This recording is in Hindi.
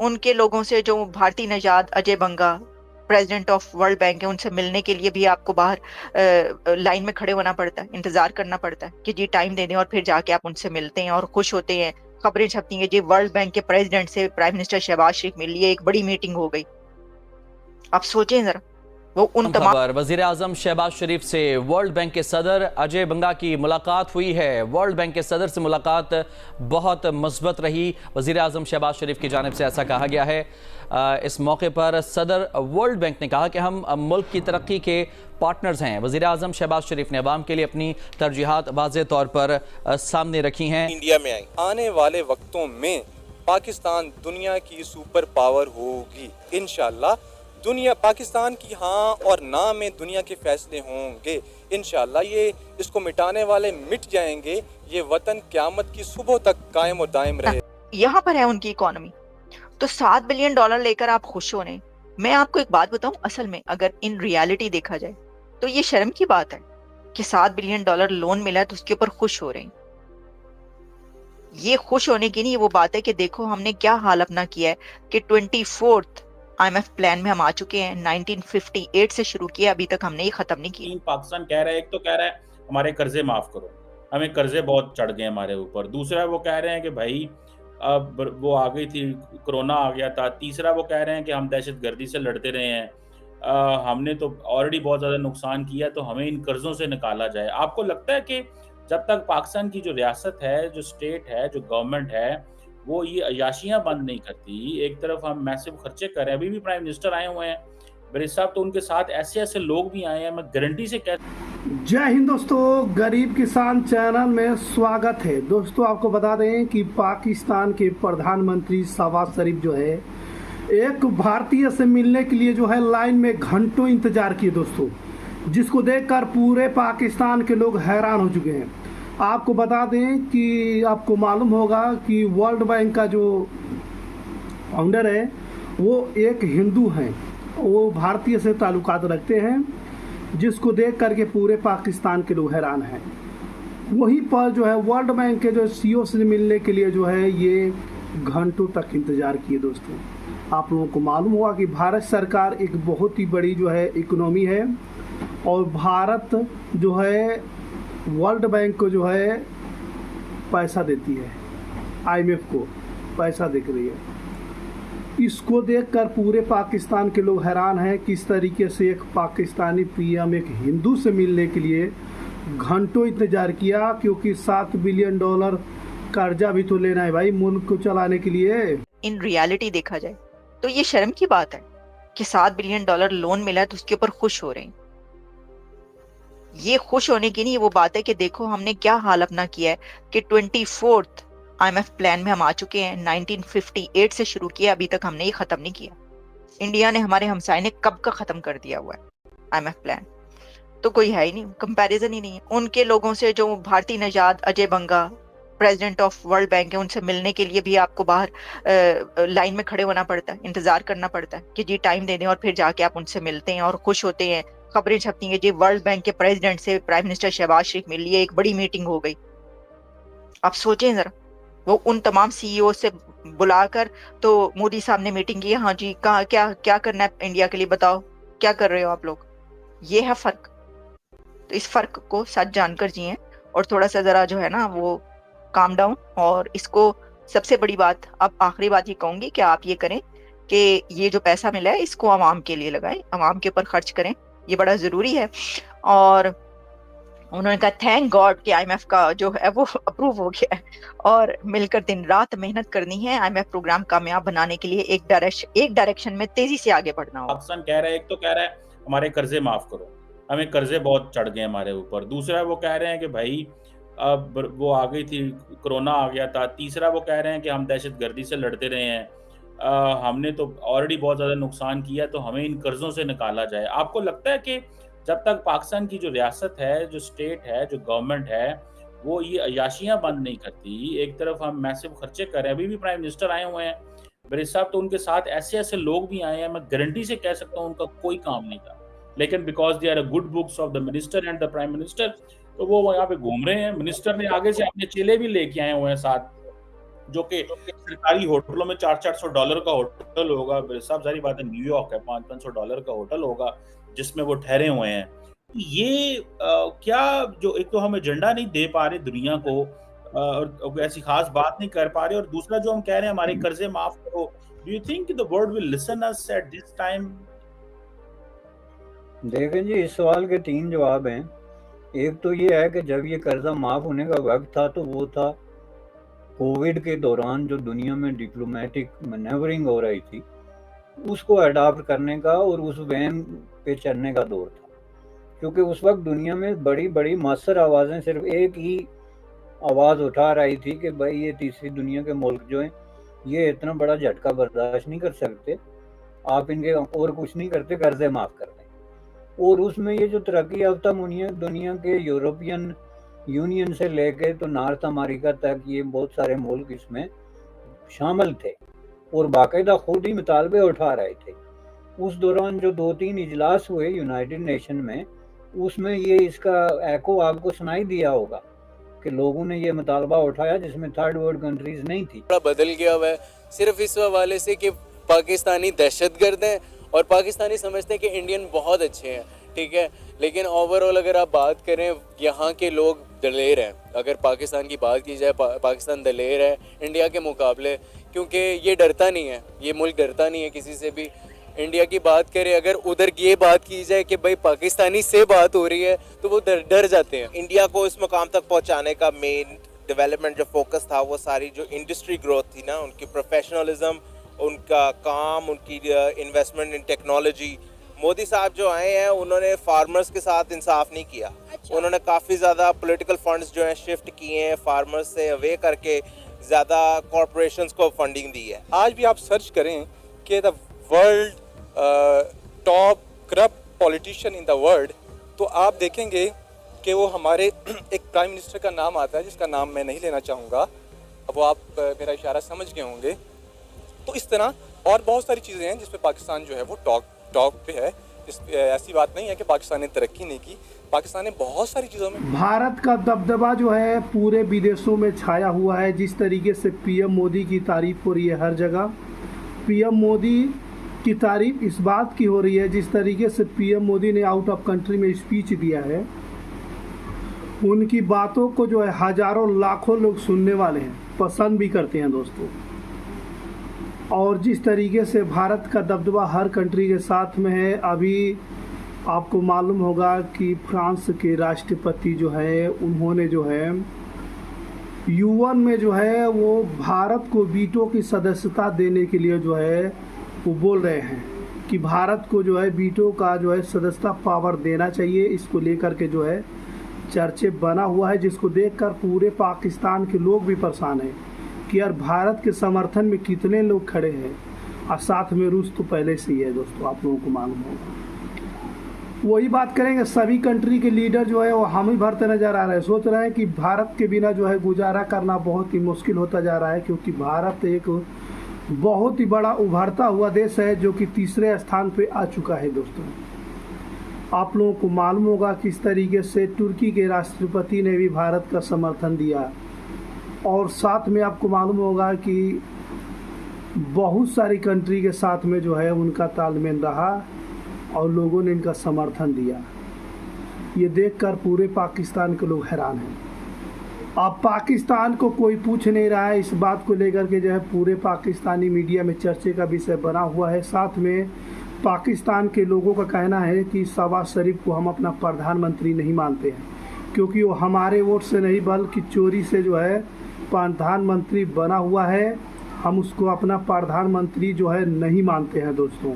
उनके लोगों से जो भारती नजाद अजय बंगा प्रेसिडेंट ऑफ वर्ल्ड बैंक है, उनसे मिलने के लिए भी आपको बाहर लाइन में खड़े होना पड़ता है, इंतजार करना पड़ता है कि जी टाइम दे दें, और फिर जाके आप उनसे मिलते हैं और खुश होते हैं। खबरें छपती हैं जी वर्ल्ड बैंक के प्रेसिडेंट से प्राइम मिनिस्टर शहबाज शरीफ मिल लिए, एक बड़ी मीटिंग हो गई। आप सोचें जरा, वो उन तमाम खबर वजीर आजम शहबाज शरीफ से वर्ल्ड बैंक के सदर अजय बंगा की मुलाकात हुई है। वर्ल्ड बैंक के सदर से मुलाकात बहुत मस्बत रही। वजीर आजम शहबाज शरीफ की जानिब से ऐसा कहा गया है। इस मौके पर सदर वर्ल्ड बैंक ने कहा कि हम मुल्क की तरक्की के पार्टनर्स हैं। वजीर आजम शहबाज शरीफ ने अवाम के लिए अपनी तरजीहात वाज़ेह तौर पर सामने रखी हैं। इंडिया में आई आने वाले वक्तों में पाकिस्तान दुनिया की सुपर पावर होगी इंशाल्लाह। दुनिया पाकिस्तान की हाँ और ना में दुनिया के फैसले होंगे इंशाल्लाह। ये इसको मिटाने वाले मिट जाएंगे। ये वतन क़यामत की सुबह तक कायम और दायम रहे। यहाँ पर है उनकी इकोनॉमी। तो $7 बिलियन लेकर आप खुश हो रहे हैं। मैं आपको एक बात बताऊं, असल में अगर इन रियलिटी देखा जाए तो ये शर्म की बात है कि $7 बिलियन लोन मिला है तो उसके ऊपर खुश हो रहे हैं। ये खुश होने की नहीं, वो बात है कि देखो हमने क्या हाल अपना किया है कि 24th IMF प्लान में हम आ चुके हैं। 1958 से शुरू किया, अभी तक हमने ये खत्म नहीं किया। पाकिस्तान कह रहा है, एक तो कह रहा है हमारे कर्जे माफ करो, हमें कर्जे बहुत चढ़ गए हमारे ऊपर। दूसरा वो कह रहे हैं कि भाई अब वो आ गई थी, कोरोना आ गया था। तीसरा वो कह रहे हैं कि हम दहशतगर्दी से लड़ते रहे हैं, हमने तो ऑलरेडी बहुत ज़्यादा नुकसान किया, तो हमें इन कर्जों से निकाला जाए। आपको लगता है कि जब तक पाकिस्तान की जो रियासत है, जो स्टेट है, जो गवर्नमेंट है, वो ये अयाशियाँ बंद नहीं करती, एक तरफ हम मैसिव खर्चे कर रहे हैं, अभी भी प्राइम मिनिस्टर आए हुए हैं मेरे साथ, तो उनके साथ ऐसे लोग भी आए हैं, मैं गारंटी से कह। जय हिंद दोस्तों, गरीब किसान चैनल में स्वागत है। दोस्तों आपको बता दें कि पाकिस्तान के प्रधानमंत्री शहबाज शरीफ जो है एक भारतीय से मिलने के लिए जो है लाइन में घंटों इंतजार किए दोस्तों, जिसको देखकर पूरे पाकिस्तान के लोग हैरान हो चुके हैं। आपको बता दें कि आपको मालूम होगा कि वर्ल्ड बैंक का जो फाउंडर है वो एक हिंदू हैं, वो भारतीय से ताल्लुकात रखते हैं, जिसको देख करके पूरे पाकिस्तान के लोग हैरान हैं। वहीं पर जो है वर्ल्ड बैंक के जो सीईओ से मिलने के लिए जो है ये घंटों तक इंतज़ार किए दोस्तों। आप लोगों को मालूम होगा कि भारत सरकार एक बहुत ही बड़ी जो है इकोनॉमी है, और भारत जो है वर्ल्ड बैंक को जो है पैसा देती है, IMF को पैसा दे रही है। इसको देखकर पूरे पाकिस्तान के लोग हैरान हैं किस तरीके से एक पाकिस्तानी PM एक हिंदू से मिलने के लिए घंटों इंतजार किया, क्योंकि $7 बिलियन कर्जा भी तो लेना है भाई मुल्क को चलाने के लिए। इन रियलिटी देखा जाए तो ये शर्म की बात है कि $7 बिलियन लोन मिला है तो उसके ऊपर खुश हो रहे हैं। ये खुश होने की नहीं, वो बात है कि देखो हमने क्या हाल अपना किया है कि 24th IMF प्लान में हम आ चुके हैं। 1958 से शुरू किया, अभी तक हमने ये खत्म नहीं किया। इंडिया ने, हमारे हमसाये ने कब का खत्म कर दिया हुआ है IMF प्लान, तो कोई है ही नहीं, कंपैरिजन ही नहीं है। उनके लोगों से जो भारती नजाद अजय बंगा प्रेसिडेंट ऑफ वर्ल्ड बैंक है, उनसे मिलने के लिए भी आपको बाहर लाइन में खड़े होना पड़ता है, इंतजार करना पड़ता है कि जी टाइम दे दें, और फिर जाके आप उनसे मिलते हैं और खुश होते हैं। खबरें छपती हैं जी वर्ल्ड बैंक के प्रेसिडेंट से प्राइम मिनिस्टर शहबाज शरीफ मिल लिए, एक बड़ी मीटिंग हो गई। आप सोचें जरा, वो उन तमाम CEO से बुलाकर तो मोदी साहब ने मीटिंग की, हाँ जी कहा क्या क्या करना है इंडिया के लिए, बताओ क्या कर रहे हो आप लोग। ये है फर्क। तो इस फर्क को सच जानकर जिए, और थोड़ा सा जरा जो है ना वो काम डाउन। और इसको सबसे बड़ी बात, अब आखिरी बात ये कहूंगी कि आप ये करें कि ये जो पैसा मिला है इसको आवाम के लिए लगाएं, आवाम के ऊपर खर्च करें, ये बड़ा जरूरी है। और उन्होंने कहा थैंक गॉड कि IMF का जो है वो अप्रूव हो गया है, और मिलकर दिन रात मेहनत करनी है IMF प्रोग्राम कामयाब बनाने के लिए। एक डायरेक्शन में तेजी से आगे बढ़ना होगा। पाकिस्तान कह रहा है, एक तो कह रहा है हमारे कर्जे माफ करो, हमें कर्जे बहुत चढ़ गए हमारे ऊपर। दूसरा वो कह रहे हैं कि भाई अब वो आ गई थी, कोरोना आ गया था। तीसरा वो कह रहे हैं कि हम दहशतगर्दी से लड़ते रहे हैं, हमने तो ऑलरेडी बहुत ज़्यादा नुकसान किया, तो हमें इन कर्जों से निकाला जाए। आपको लगता है कि जब तक पाकिस्तान की जो रियासत है, जो स्टेट है, जो गवर्नमेंट है, वो ये अयाशियाँ बंद नहीं करती, एक तरफ हम मैसिव खर्चे कर रहे हैं, अभी भी प्राइम मिनिस्टर आए हुए हैं मेरे साथ, तो उनके साथ ऐसे लोग भी आए हैं, मैं गारंटी से कह सकता हूँ उनका कोई काम नहीं था, लेकिन because they are a good books of the minister and the prime minister, तो वो यहाँ पे घूम रहे हैं। मिनिस्टर ने आगे से अपने चेले भी लेके आए हुए हैं साथ, जो कि सरकारी होटलों में $400-400 का होटल होगा। साहब जाहिर बात है न्यूयॉर्क है, $500-500 का होटल होगा जिसमें वो ठहरे हुए हैं। ये क्या जो एक तो हम एजेंडा नहीं दे पा रहे दुनिया को और ऐसी खास बात नहीं कर पा रहे, और दूसरा जो हम कह रहे हैं हमारे कर्जे माफ करो, do you think the world will listen us at this time? देखें जी, इस सवाल के 3 जवाब हैं। एक तो ये है कि जब ये कर्जा माफ होने का वक्त था तो वो था कोविड के दौरान, जो दुनिया में डिप्लोमेटिक मैनेवरिंग हो रही थी उसको अडॉप्ट करने का और उस वैन पे चढ़ने का दौर था। क्योंकि उस वक्त दुनिया में बड़ी बड़ी मास्टर आवाज़ें सिर्फ एक ही आवाज़ उठा रही थी कि भाई ये तीसरी दुनिया के मुल्क जो हैं ये इतना बड़ा झटका बर्दाश्त नहीं कर सकते, आप इनके और कुछ नहीं करते, कर्जे माफ़ कर दें। और उसमें ये जो तरक्की याफ्ता दुनिया के यूरोपियन यूनियन से लेके तो नॉर्थ अमेरिका तक ये बहुत सारे मुल्क इसमें शामिल थे और बाकायदा खुद ही मुतालबे उठा रहे थे। उस दौरान जो 2-3 इजलास हुए यूनाइटेड नेशन में, उसमें ये इसका एको आपको सुनाई दिया होगा कि लोगों ने ये मुतालबा उठाया जिसमें थर्ड वर्ल्ड कंट्रीज नहीं थी। थोड़ा बदल गया हुआ है सिर्फ इस हवाले से कि पाकिस्तानी दहशतगर्द हैं और पाकिस्तानी समझते हैं कि इंडियन बहुत अच्छे हैं, ठीक है। लेकिन ओवरऑल अगर आप बात करें, यहाँ के लोग दलेर हैं। अगर पाकिस्तान की बात की जाए, पाकिस्तान दलेर है इंडिया के मुकाबले, क्योंकि ये डरता नहीं है, ये मुल्क डरता नहीं है किसी से भी। इंडिया की बात करें, अगर उधर ये बात की जाए कि भाई पाकिस्तानी से बात हो रही है तो वो डर जाते हैं। इंडिया को इस मुकाम तक पहुंचाने का मेन डेवलपमेंट जो फोकस था वो सारी जो इंडस्ट्री ग्रोथ थी ना, उनकी प्रोफेशनलिज्म, उनका काम, उनकी इन्वेस्टमेंट इन टेक्नोलॉजी। मोदी साहब जो आए हैं उन्होंने फार्मर्स के साथ इंसाफ नहीं किया। उन्होंने काफ़ी ज़्यादा पॉलिटिकल फंड्स जो हैं शिफ्ट किए हैं फार्मर्स से अवे करके, ज़्यादा कॉरपोरेशंस को फंडिंग दी है। आज भी आप सर्च करें कि the world top corrupt politician in the world, तो आप देखेंगे कि वो हमारे एक प्राइम मिनिस्टर का नाम आता है जिसका नाम मैं नहीं लेना चाहूँगा, अब वो आप मेरा इशारा समझ गए होंगे। तो इस तरह और बहुत सारी चीज़ें हैं जिस पे पाकिस्तान जो है वो टॉप पे है। ऐसी बात नहीं है कि पाकिस्तान ने तरक्की नहीं की, पाकिस्तान ने बहुत सारी चीज़ों में। भारत का दबदबा जो है पूरे विदेशों में छाया हुआ है। जिस तरीके से पीएम मोदी की तारीफ हो रही है हर जगह, पीएम मोदी की तारीफ इस बात की हो रही है जिस तरीके से पीएम मोदी ने आउट ऑफ कंट्री में स्पीच दिया है, उनकी बातों को जो है हजारों लाखों लोग सुनने वाले हैं, पसंद भी करते हैं दोस्तों। और जिस तरीके से भारत का दबदबा हर कंट्री के साथ में है, अभी आपको मालूम होगा कि फ्रांस के राष्ट्रपति जो है उन्होंने जो है यूएन में जो है वो भारत को वीटो की सदस्यता देने के लिए जो है वो बोल रहे हैं कि भारत को जो है वीटो का जो है सदस्यता पावर देना चाहिए। इसको लेकर के जो है चर्चे बना हुआ है, जिसको देखकर पूरे पाकिस्तान के लोग भी परेशान हैं कि यार भारत के समर्थन में कितने लोग खड़े हैं, और साथ में रूस तो पहले से ही है दोस्तों, आप लोगों को मालूम होगा। वही बात करेंगे, सभी कंट्री के लीडर जो है वो हम ही भरते नजर आ रहे हैं। सोच रहे हैं कि भारत के बिना जो है गुजारा करना बहुत ही मुश्किल होता जा रहा है, क्योंकि भारत एक बहुत ही बड़ा उभरता हुआ देश है जो कि तीसरे स्थान पे आ चुका है दोस्तों। आप लोगों को मालूम होगा किस तरीके से तुर्की के राष्ट्रपति ने भी भारत का समर्थन दिया, और साथ में आपको मालूम होगा कि बहुत सारी कंट्री के साथ में जो है उनका तालमेल रहा और लोगों ने इनका समर्थन दिया। ये देखकर पूरे पाकिस्तान के लोग हैरान हैं। अब पाकिस्तान को कोई पूछ नहीं रहा है, इस बात को लेकर के जो है पूरे पाकिस्तानी मीडिया में चर्चे का विषय बना हुआ है। साथ में पाकिस्तान के लोगों का कहना है कि शहबाज शरीफ को हम अपना प्रधानमंत्री नहीं मानते हैं, क्योंकि वो हमारे वोट से नहीं बल्कि चोरी से जो है प्रधानमंत्री बना हुआ है। हम उसको अपना प्रधानमंत्री जो है नहीं मानते हैं दोस्तों।